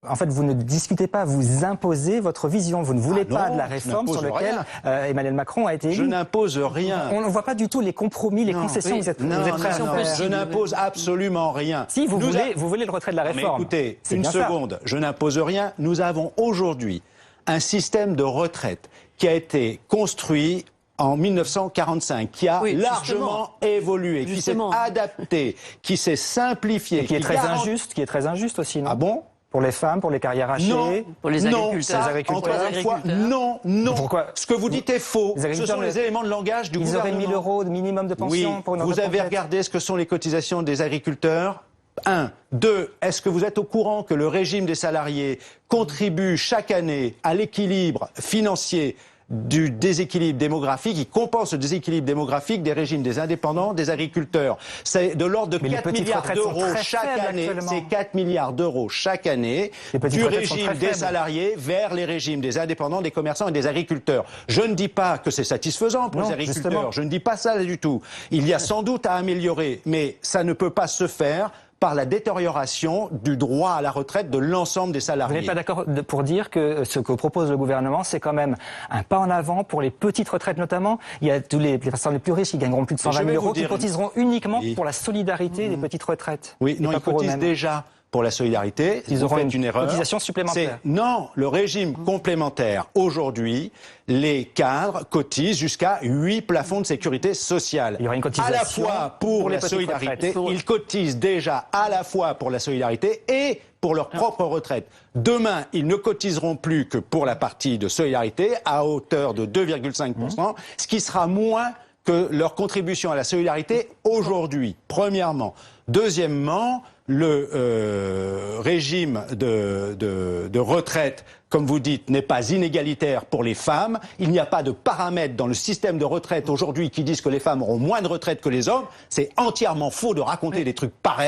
En fait, vous ne discutez pas, vous imposez votre vision. Vous ne voulez pas de la réforme sur laquelle Emmanuel Macron a été élu. Je n'impose rien. On ne voit pas du tout les compromis, les concessions que vous êtes prêts à faire. Je n'impose absolument rien. Si, vous voulez le retrait de la réforme. Mais écoutez, une seconde, je n'impose rien. Nous avons aujourd'hui un système de retraite qui a été construit en 1945, qui a largement évolué, qui s'est adapté, qui s'est simplifié. Et qui est très injuste aussi, non? Ah bon? Pour les femmes, pour les carrières hachées, pour les agriculteurs. Encore une fois, non. Pourquoi? Ce que vous dites est faux. Ce sont les éléments de langage du gouvernement. Ils auraient 1 000 € de minimum de pension pour une retraite. Vous avez regardé ce que sont les cotisations des agriculteurs? 1. 2. Est-ce que vous êtes au courant que le régime des salariés contribue chaque année à l'équilibre financier du déséquilibre démographique, il compense le déséquilibre démographique des régimes des indépendants, des agriculteurs. C'est de l'ordre de 4 milliards d'euros chaque année. C'est 4 milliards d'euros chaque année du régime des salariés vers les régimes des indépendants, des commerçants et des agriculteurs. Je ne dis pas que c'est satisfaisant pour les agriculteurs. Justement. Je ne dis pas ça du tout. Il y a sans doute à améliorer, mais ça ne peut pas se faire par la détérioration du droit à la retraite de l'ensemble des salariés. Vous n'êtes pas d'accord pour dire que ce que propose le gouvernement, c'est quand même un pas en avant pour les petites retraites notamment? Il y a tous les personnes les plus riches qui gagneront plus de 120 000 € qui cotiseront uniquement pour la solidarité des petites retraites. Oui, non, ils cotisent déjà pour la solidarité. Ils auront une erreur. cotisation supplémentaire. Non, le régime complémentaire, aujourd'hui, les cadres cotisent jusqu'à 8 plafonds de sécurité sociale. Il y aura une cotisation à la fois pour la solidarité, ils cotisent déjà à la fois pour la solidarité et pour leur propre retraite. Demain, ils ne cotiseront plus que pour la partie de solidarité à hauteur de 2,5%, ce qui sera moins que leur contribution à la solidarité aujourd'hui, premièrement. Deuxièmement, le régime de retraite, comme vous dites, n'est pas inégalitaire pour les femmes. Il n'y a pas de paramètres dans le système de retraite aujourd'hui qui disent que les femmes auront moins de retraite que les hommes. C'est entièrement faux de raconter des trucs pareils.